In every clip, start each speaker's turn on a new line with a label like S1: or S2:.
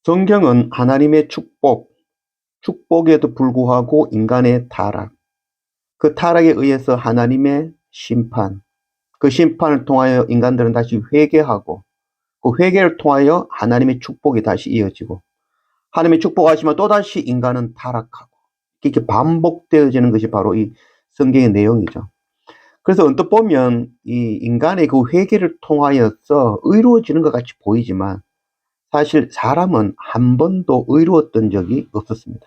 S1: 성경은 하나님의 축복에도 불구하고 인간의 타락, 그 타락에 의해서 하나님의 심판, 그 심판을 통하여 인간들은 다시 회개하고 그 회개를 통하여 하나님의 축복이 다시 이어지고 하나님의 축복하시면 또다시 인간은 타락하고 이렇게 반복되어지는 것이 바로 이 성경의 내용이죠. 그래서 언뜻 보면 이 인간의 그 회개를 통하여서 의로워지는 것 같이 보이지만 사실 사람은 한 번도 의로웠던 적이 없었습니다.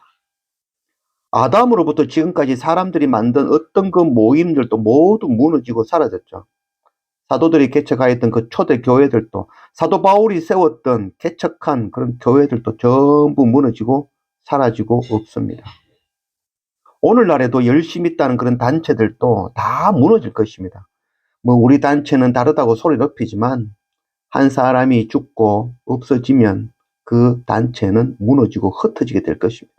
S1: 아담으로부터 지금까지 사람들이 만든 어떤 그 모임들도 모두 무너지고 사라졌죠. 사도들이 개척하였던 그 초대 교회들도 사도 바울이 세웠던 개척한 그런 교회들도 전부 무너지고 사라지고 없습니다. 오늘날에도 열심히 있다는 그런 단체들도 다 무너질 것입니다. 우리 단체는 다르다고 소리 높이지만 한 사람이 죽고 없어지면 그 단체는 무너지고 흩어지게 될 것입니다.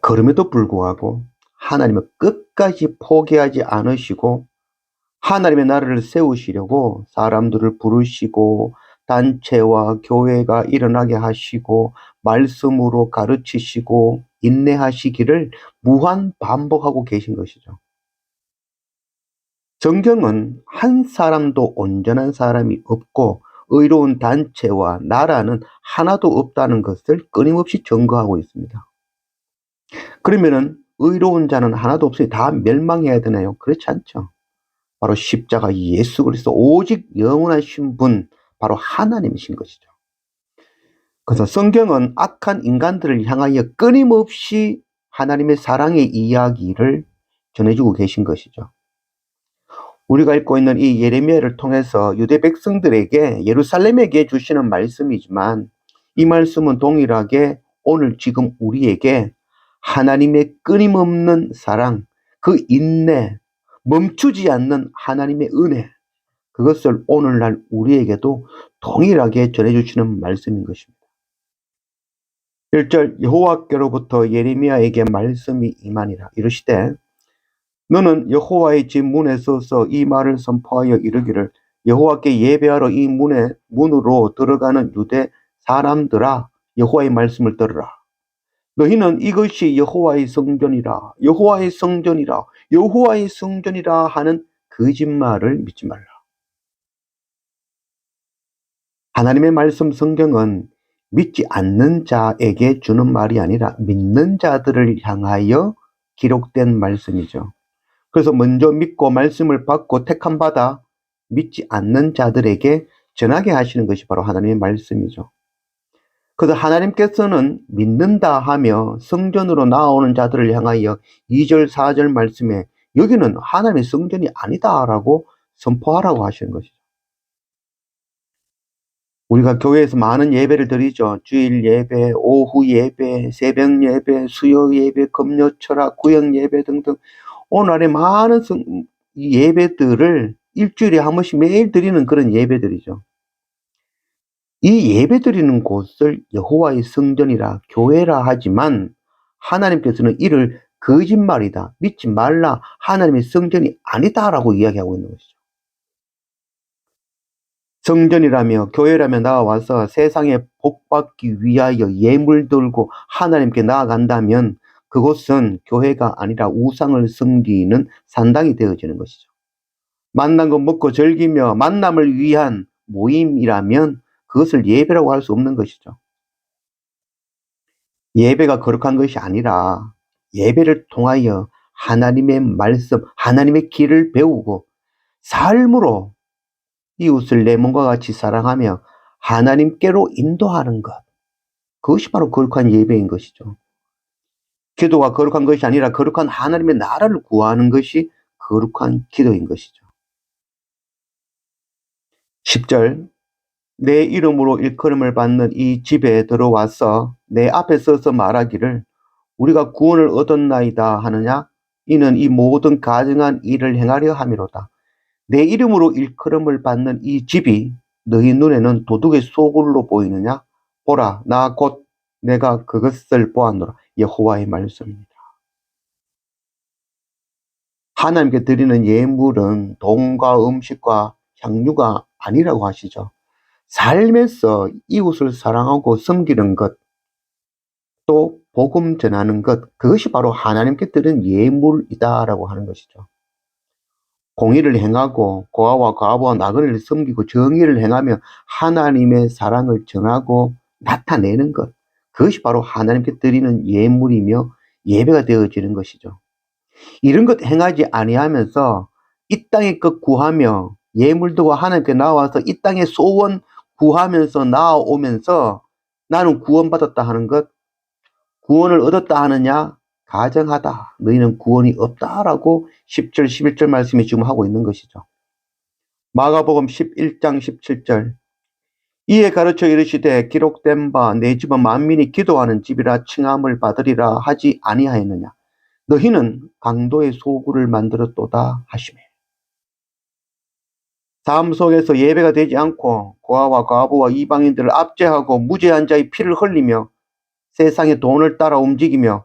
S1: 그럼에도 불구하고 하나님은 끝까지 포기하지 않으시고 하나님의 나라를 세우시려고 사람들을 부르시고 단체와 교회가 일어나게 하시고 말씀으로 가르치시고 인내하시기를 무한 반복하고 계신 것이죠. 성경은 한 사람도 온전한 사람이 없고 의로운 단체와 나라는 하나도 없다는 것을 끊임없이 증거하고 있습니다. 그러면은 의로운 자는 하나도 없으니 다 멸망해야 되나요? 그렇지 않죠. 바로 십자가 예수 그리스도 오직 영원하신 분 바로 하나님이신 것이죠. 그래서 성경은 악한 인간들을 향하여 끊임없이 하나님의 사랑의 이야기를 전해주고 계신 것이죠. 우리가 읽고 있는 이 예레미야를 통해서 유대 백성들에게 예루살렘에게 주시는 말씀이지만 이 말씀은 동일하게 오늘 지금 우리에게 하나님의 끊임없는 사랑, 그 인내, 멈추지 않는 하나님의 은혜, 그것을 오늘날 우리에게도 동일하게 전해주시는 말씀인 것입니다. 1절 여호와께로부터 예레미야에게 말씀이 임하니라 이르시되 너는 여호와의 집 문에 서서 이 말을 선포하여 이르기를 여호와께 예배하러 이 문으로 들어가는 유대 사람들아 여호와의 말씀을 들으라. 너희는 이것이 여호와의 성전이라 여호와의 성전이라 여호와의 성전이라 하는 거짓말을 믿지 말라. 하나님의 말씀 성경은 믿지 않는 자에게 주는 말이 아니라 믿는 자들을 향하여 기록된 말씀이죠. 그래서 먼저 믿고 말씀을 받고 택함 받아 믿지 않는 자들에게 전하게 하시는 것이 바로 하나님의 말씀이죠. 그래서 하나님께서는 믿는다 하며 성전으로 나오는 자들을 향하여 2절 4절 말씀에 여기는 하나님의 성전이 아니다라고 선포하라고 하시는 것이죠. 우리가 교회에서 많은 예배를 드리죠. 주일 예배, 오후 예배, 새벽 예배, 수요 예배, 금요 철학, 구역 예배 등등 오늘날의 많은 예배들을 일주일에 한 번씩 매일 드리는 그런 예배들이죠. 이 예배 드리는 곳을 여호와의 성전이라 교회라 하지만 하나님께서는 이를 거짓말이다, 믿지 말라, 하나님의 성전이 아니다라고 이야기하고 있는 것이죠. 성전이라며 교회라며 나와서 세상에 복받기 위하여 예물 들고 하나님께 나아간다면 그곳은 교회가 아니라 우상을 섬기는 산당이 되어지는 것이죠. 만난 거 먹고 즐기며 만남을 위한 모임이라면 그것을 예배라고 할 수 없는 것이죠. 예배가 거룩한 것이 아니라 예배를 통하여 하나님의 말씀, 하나님의 길을 배우고 삶으로 이웃을 내 몸과 같이 사랑하며 하나님께로 인도하는 것. 그것이 바로 거룩한 예배인 것이죠. 기도가 거룩한 것이 아니라 거룩한 하나님의 나라를 구하는 것이 거룩한 기도인 것이죠. 10절 내 이름으로 일컬음을 받는 이 집에 들어와서 내 앞에 서서 말하기를 우리가 구원을 얻었나이다 하느냐 이는 이 모든 가증한 일을 행하려 함이로다. 내 이름으로 일컬음을 받는 이 집이 너희 눈에는 도둑의 소굴로 보이느냐? 보라 나 곧 내가 그것을 보았노라. 여호와의 말씀입니다. 하나님께 드리는 예물은 돈과 음식과 향유가 아니라고 하시죠. 삶에서 이웃을 사랑하고 섬기는 것, 또 복음 전하는 것, 그것이 바로 하나님께 드린 예물이다라고 하는 것이죠. 공의를 행하고 고아와 과부와 나그네를 섬기고 정의를 행하며 하나님의 사랑을 전하고 나타내는 것, 그것이 바로 하나님께 드리는 예물이며 예배가 되어지는 것이죠. 이런 것 행하지 아니하면서 이 땅의 것 구하며 예물 들고 하나님께 나와서 이 땅의 소원 구하면서 나아오면서 나는 구원받았다 하는 것, 구원을 얻었다 하느냐? 가정하다. 너희는 구원이 없다라고 10절 11절 말씀이 지금 하고 있는 것이죠. 마가복음 11장 17절, 이에 가르쳐 이르시되 기록된 바 내 집은 만민이 기도하는 집이라 칭함을 받으리라 하지 아니하였느냐? 너희는 강도의 소굴을 만들었도다 하시매. 삶 속에서 예배가 되지 않고 고아와 과부와 이방인들을 압제하고 무죄한 자의 피를 흘리며 세상의 돈을 따라 움직이며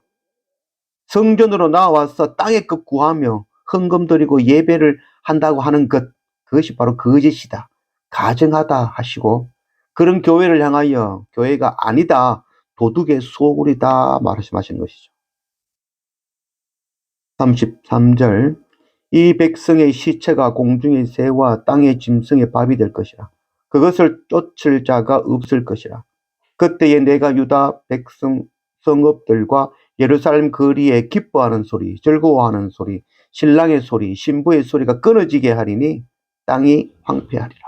S1: 성전으로 나와서 땅의 것 구하며 헌금 드리고 예배를 한다고 하는 것, 그것이 바로 거짓이다. 가증하다 하시고 그런 교회를 향하여 교회가 아니다. 도둑의 소굴이다 말씀하시는 것이죠. 33절, 이 백성의 시체가 공중의 새와 땅의 짐승의 밥이 될 것이라. 그것을 쫓을 자가 없을 것이라. 그때에 내가 유다 백성 성읍들과 예루살렘 거리에 기뻐하는 소리, 즐거워하는 소리, 신랑의 소리, 신부의 소리가 끊어지게 하리니 땅이 황폐하리라.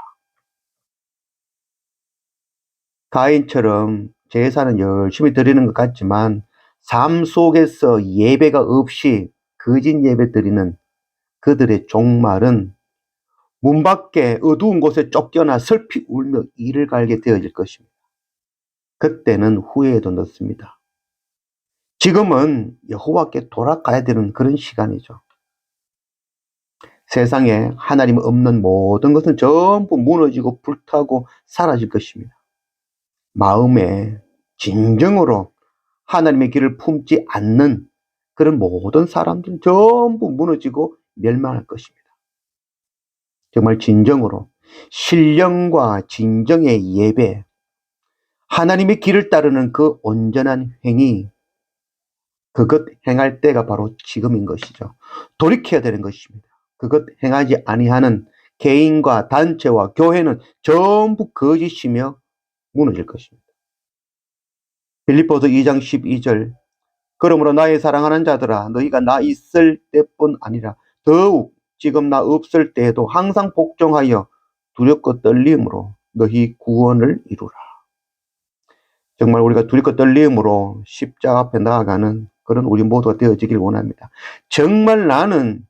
S1: 가인처럼 제사는 열심히 드리는 것 같지만 삶 속에서 예배가 없이 거짓 예배 드리는 그들의 종말은 문 밖에 어두운 곳에 쫓겨나 슬피 울며 이를 갈게 되어질 것입니다. 그때는 후회도 넣습니다. 지금은 여호와께 돌아가야 되는 그런 시간이죠. 세상에 하나님 없는 모든 것은 전부 무너지고 불타고 사라질 것입니다. 마음에 진정으로 하나님의 길을 품지 않는 그런 모든 사람들은 전부 무너지고 멸망할 것입니다. 정말 진정으로 신령과 진정의 예배, 하나님의 길을 따르는 그 온전한 행위, 그것 행할 때가 바로 지금인 것이죠. 돌이켜야 되는 것입니다. 그것 행하지 아니하는 개인과 단체와 교회는 전부 거짓이며 무너질 것입니다. 빌립보서 2장 12절, 그러므로 나의 사랑하는 자들아 너희가 나 있을 때뿐 아니라 더욱 지금 나 없을 때에도 항상 복종하여 두렵고 떨림으로 너희 구원을 이루라. 정말 우리가 두렵고 떨림으로 십자가 앞에 나아가는 그런 우리 모두가 되어지길 원합니다. 정말 나는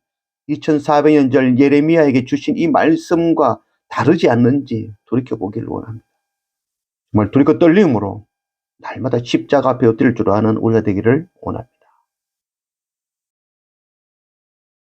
S1: 2400년 전 예레미야에게 주신 이 말씀과 다르지 않는지 돌이켜보기를 원합니다. 정말 두렵고 떨림으로 날마다 십자가 앞에 엎드릴 줄 아는 우리가 되기를 원합니다.